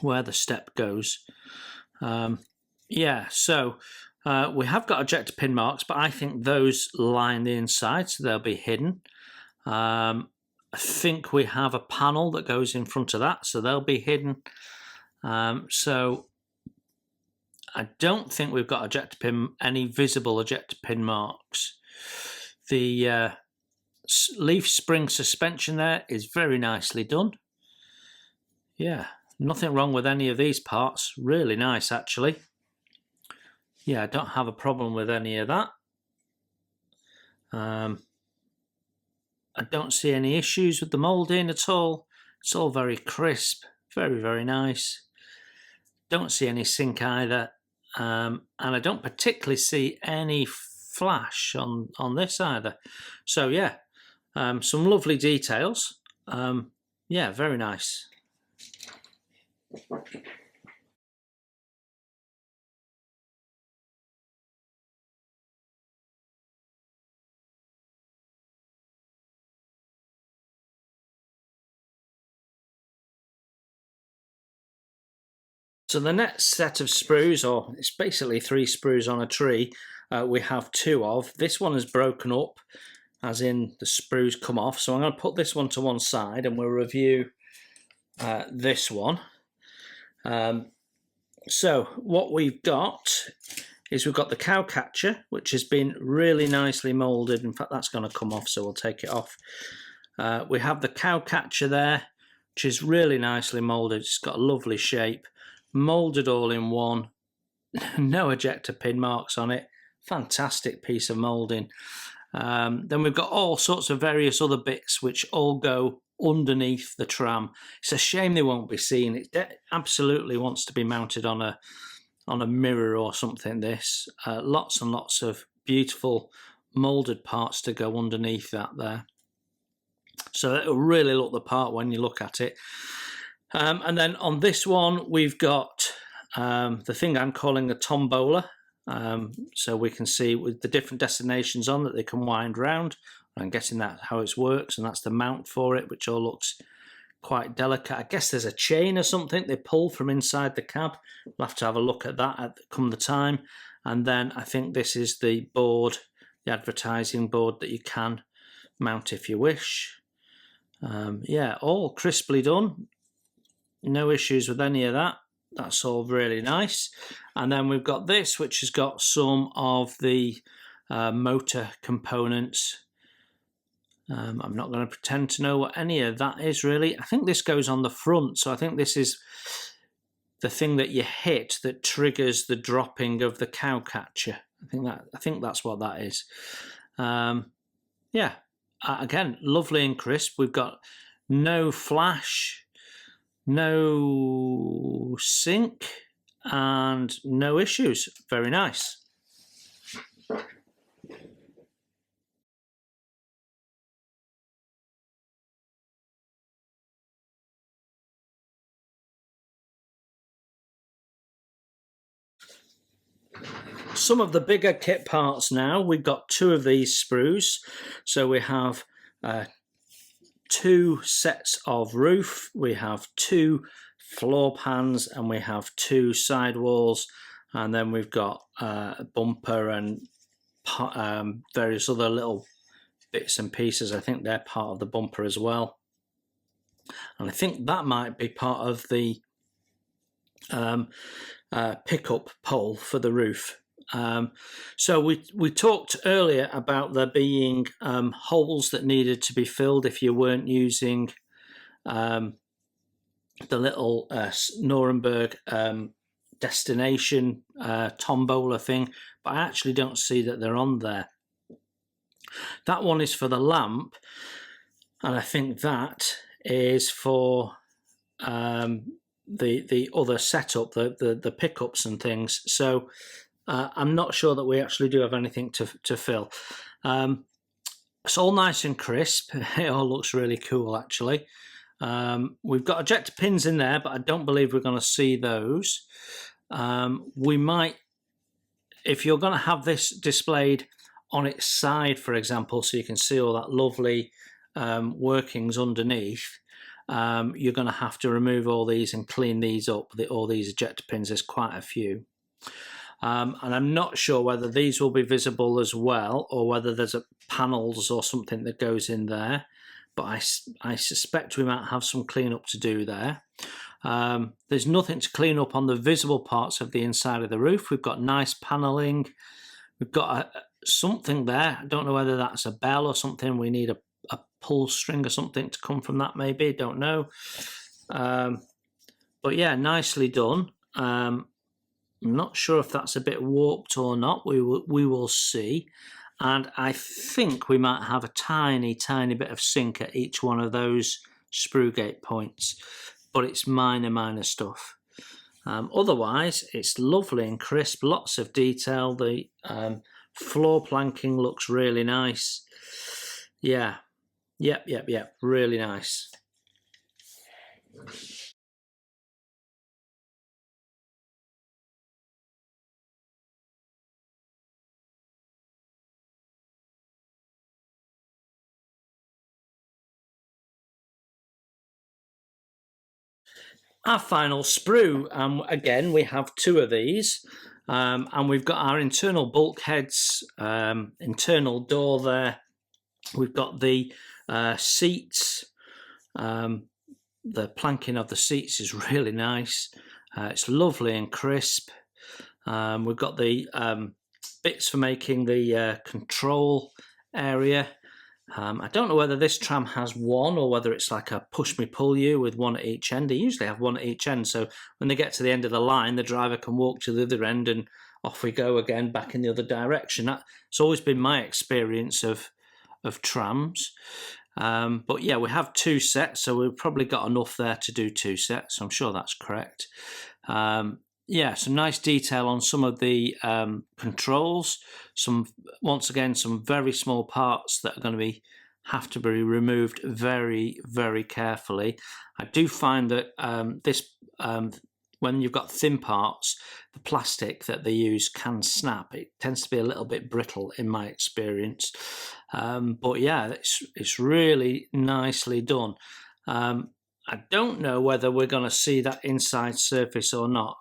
where the step goes. Yeah, so we have got ejector pin marks, but I think those line the inside, so they'll be hidden. I think we have a panel that goes in front of that, so they'll be hidden. So I don't think we've got ejector pin, any visible ejector pin marks. The leaf spring suspension there is very nicely done. Yeah, nothing wrong with any of these parts. Really nice actually. Yeah, I don't have a problem with any of that. I don't see any issues with the moulding at all. It's all very crisp, very, very nice. Don't see any sink either, and I don't particularly see any flash on this either. So yeah, some lovely details. Yeah, very nice. So the next set of sprues, or it's basically 3 sprues on a tree, we have 2 of. This one is broken up, as in the sprues come off. So I'm going to put this one to one side and we'll review this one. So what we've got is we've got the cow catcher, which has been really nicely moulded. In fact, that's going to come off, so we'll take it off. We have the cow catcher there, which is really nicely moulded. It's got a lovely shape. Moulded all in one, no ejector pin marks on it. Fantastic piece of moulding. Then we've got all sorts of various other bits which all go underneath the tram. It's a shame they won't be seen. It absolutely wants to be mounted on a mirror or something. This lots and lots of beautiful moulded parts to go underneath that there. So it'll really look the part when you look at it. And then on this one, we've got the thing I'm calling a tombola. So we can see with the different destinations on that they can wind round. I'm guessing that's how it works, and that's the mount for it, which all looks quite delicate. I guess there's a chain or something they pull from inside the cab. We'll have to have a look at that come the time. And then I think this is the board, the advertising board that you can mount if you wish. Yeah, all crisply done. No issues with any of that. That's all really nice. And then we've got this, which has got some of the motor components. I'm not going to pretend to know what any of that is really. I think this goes on the front, so I think this is the thing that you hit that triggers the dropping of the cow catcher. I think that's what that is. Yeah, again, lovely and crisp. We've got no flash, no sink, and no issues. Very nice. some of the bigger kit parts now. We've got 2 of these sprues. So we have 2 sets of roof, we have 2 floor pans, and we have 2 sidewalls, and then we've got a bumper and various other little bits and pieces. I think they're part of the bumper as well, and I think that might be part of the pickup pole for the roof. So we talked earlier about there being holes that needed to be filled if you weren't using the little Nuremberg destination tombola thing, but I actually don't see that they're on there. That one is for the lamp, and I think that is for the other setup, the pickups and things. So I'm not sure that we actually do have anything to fill. It's all nice and crisp. It all looks really cool, actually. We've got ejector pins in there, but I don't believe we're going to see those. We might, if you're going to have this displayed on its side, for example, so you can see all that lovely workings underneath, you're going to have to remove all these and clean these up. All these ejector pins, there's quite a few. And I'm not sure whether these will be visible as well, or whether there's panels or something that goes in there. But I suspect we might have some cleanup to do there. There's nothing to clean up on the visible parts of the inside of the roof. We've got nice panelling. We've got something there. I don't know whether that's a bell or something. We need a pull string or something to come from that, maybe. Don't know. But yeah, nicely done. I'm not sure if that's a bit warped or not. We will see. And I think we might have a tiny bit of sink at each one of those sprue gate points, but it's minor stuff. Otherwise, it's lovely and crisp, lots of detail. The floor planking looks really nice. Yeah, yep, really nice. Our final sprue, again, we have 2 of these, and we've got our internal bulkheads, internal door there. We've got the seats. The planking of the seats is really nice. It's lovely and crisp. We've got the bits for making the control area. I don't know whether this tram has one or whether it's like a push me pull you with one at each end. They usually have one at each end, so when they get to the end of the line, the driver can walk to the other end and off we go again back in the other direction. That's always been my experience of trams. But yeah, we have 2 sets, so we've probably got enough there to do 2 sets. I'm sure that's correct. Yeah, some nice detail on some of the controls. Once again, some very small parts that are going to have to be removed very carefully. I do find that when you've got thin parts, the plastic that they use can snap. It tends to be a little bit brittle in my experience. But yeah, it's really nicely done. I don't know whether we're going to see that inside surface or not.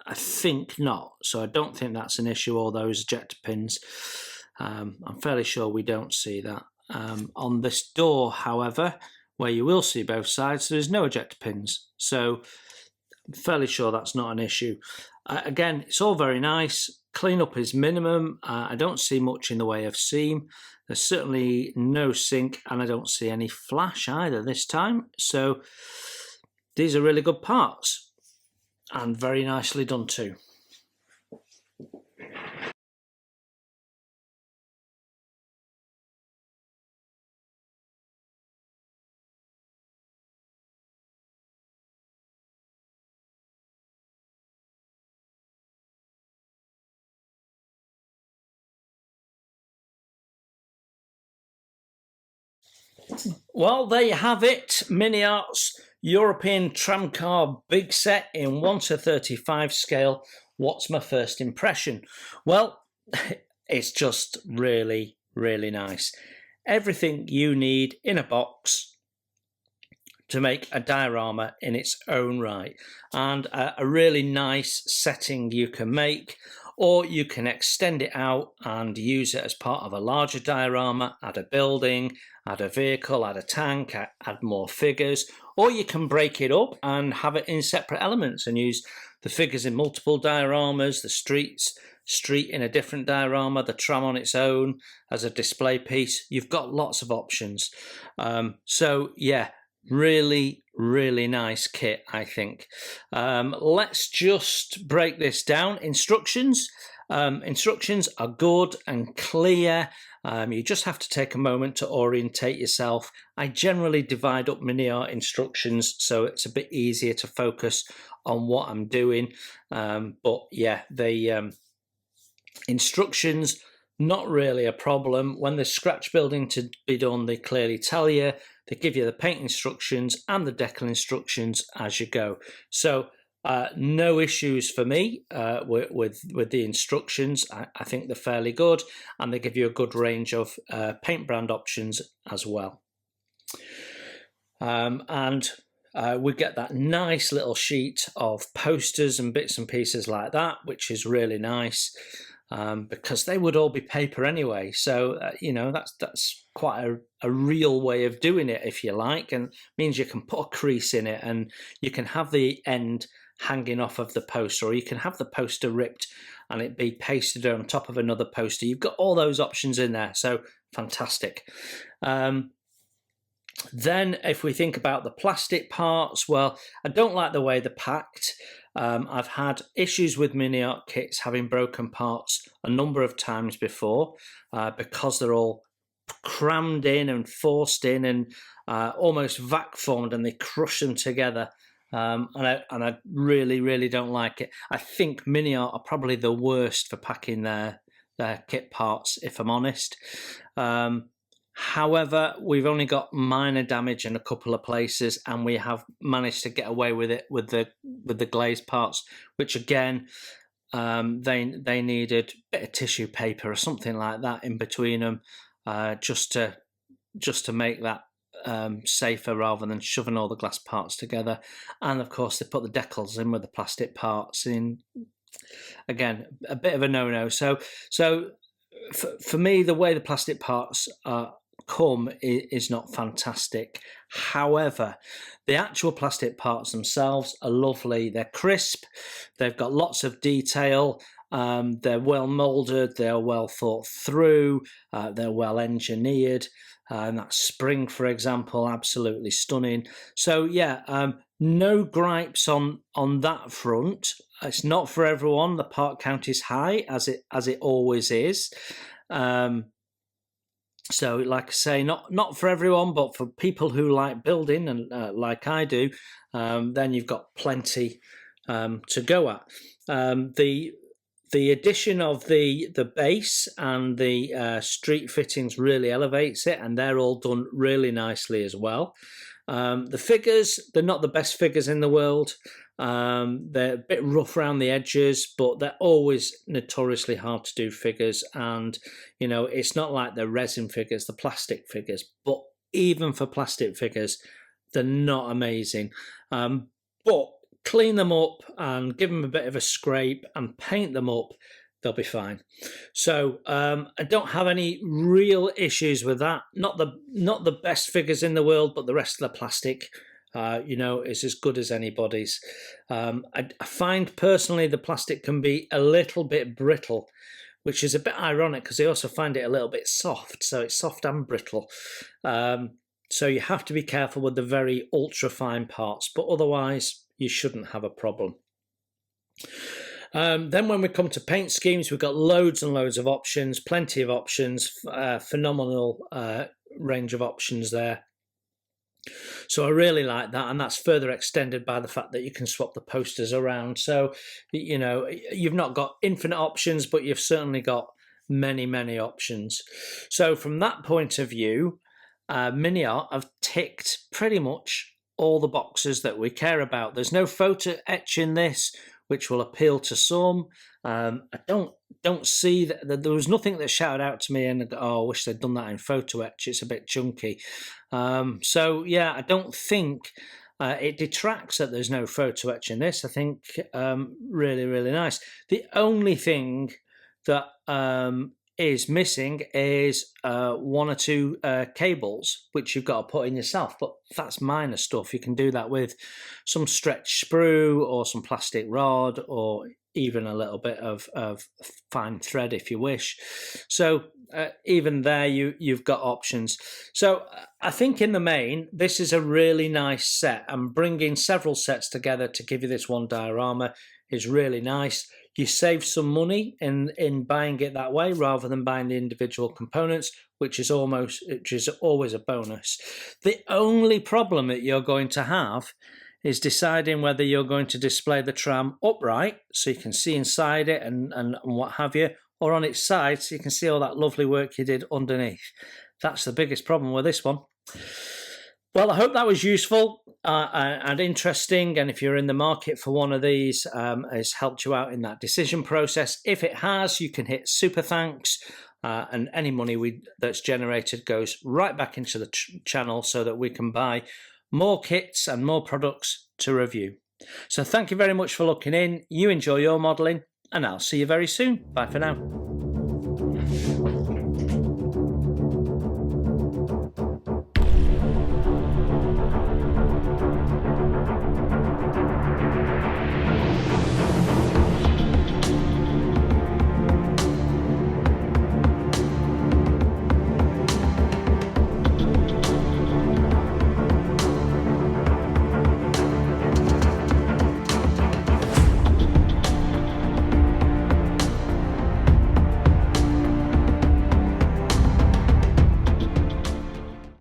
I think not. So I don't think that's an issue, all those ejector pins. I'm fairly sure we don't see that. On this door, however, where you will see both sides, there's no ejector pins. So I'm fairly sure that's not an issue. Again, it's all very nice. Cleanup is minimum. I don't see much in the way of seam. There's certainly no sink, and I don't see any flash either this time. So these are really good parts and very nicely done too. Well, there you have it. Miniart's European tramcar big set in 1:35 scale. what's my first impression? Well, it's just really, really nice. Everything you need in a box to make a diorama in its own right, and a really nice setting you can make, or you can extend it out and use it as part of a larger diorama, add a building, add a vehicle, add a tank, add more figures, or you can break it up and have it in separate elements and use the figures in multiple dioramas, the street in a different diorama, the tram on its own as a display piece. You've got lots of options. So yeah, really, really nice kit, I think. Let's just break this down. Instructions. Instructions are good and clear. You just have to take a moment to orientate yourself. I generally divide up Miniart instructions so it's a bit easier to focus on what I'm doing. But yeah, the instructions, not really a problem. When there's scratch building to be done, they clearly tell you. They give you the paint instructions and the decal instructions as you go. So no issues for me with the instructions. I think they're fairly good, and they give you a good range of paint brand options as well. And we get that nice little sheet of posters and bits and pieces like that, which is really nice. Because they would all be paper anyway. So, you know, that's quite a real way of doing it, if you like, and means you can put a crease in it and you can have the end hanging off of the poster, or you can have the poster ripped and it be pasted on top of another poster. You've got all those options in there. So fantastic. Then if we think about the plastic parts, well, I don't like the way they're packed. I've had issues with Miniart kits having broken parts a number of times before because they're all crammed in and forced in and almost vac formed, and they crush them together. And I really, really don't like it. I think Miniart are probably the worst for packing their kit parts, if I'm honest. However, we've only got minor damage in a couple of places, and we have managed to get away with it with the glazed parts, which again, they needed a bit of tissue paper or something like that in between them, just to make that safer rather than shoving all the glass parts together. And of course, they put the decals in with the plastic parts in. Again, a bit of a no-no. So for me, the way the plastic parts come is not fantastic. However, the actual plastic parts themselves are lovely. They're crisp. They've got lots of detail. They're well molded. They're well thought through. They're well engineered. And that spring, for example, absolutely stunning. So yeah, no gripes on that front. It's not for everyone. The part count is high, as it always is. So, like I say, not for everyone, but for people who like building and like I do, then you've got plenty to go at. The addition of the base and the street fittings really elevates it, and they're all done really nicely as well. The figures, they're not the best figures in the world. They're a bit rough around the edges, but they're always notoriously hard to do figures. And, you know, it's not like the resin figures, the plastic figures, but even for plastic figures, they're not amazing. But clean them up and give them a bit of a scrape and paint them up, they'll be fine. So I don't have any real issues with that. Not the best figures in the world, but the rest of the plastic, you know, is as good as anybody's. I find personally the plastic can be a little bit brittle, which is a bit ironic because I also find it a little bit soft. So it's soft and brittle. So you have to be careful with the very ultra fine parts, but otherwise you shouldn't have a problem. Then when we come to paint schemes, we've got loads and loads of options, plenty of options, phenomenal range of options there. So I really like that, and that's further extended by the fact that you can swap the posters around. So, you know, you've not got infinite options, but you've certainly got many, many options. So from that point of view, Miniart have ticked pretty much all the boxes that we care about. There's no photo etch in this. which will appeal to some. I don't see that there was nothing that shouted out to me and oh, I wish they'd done that in photo etch. It's a bit chunky. So yeah, I don't think it detracts that there's no photo etch in this. I think really, really nice. The only thing that is missing is one or two cables, which you've got to put in yourself, but that's minor stuff. You can do that with some stretch sprue or some plastic rod or even a little bit of fine thread if you wish. So even there you've got options. So I think in the main this is a really nice set, and bringing several sets together to give you this one diorama is really nice. You save some money in buying it that way rather than buying the individual components, which is always a bonus. The only problem that you're going to have is deciding whether you're going to display the tram upright so you can see inside it and what have you, or on its side so you can see all that lovely work you did underneath. That's the biggest problem with this one. Well, I hope that was useful and interesting, and if you're in the market for one of these, it's helped you out in that decision process. If it has, you can hit super thanks, and any money that's generated goes right back into the channel so that we can buy more kits and more products to review. So thank you very much for looking in. You enjoy your modelling, and I'll see you very soon. Bye for now.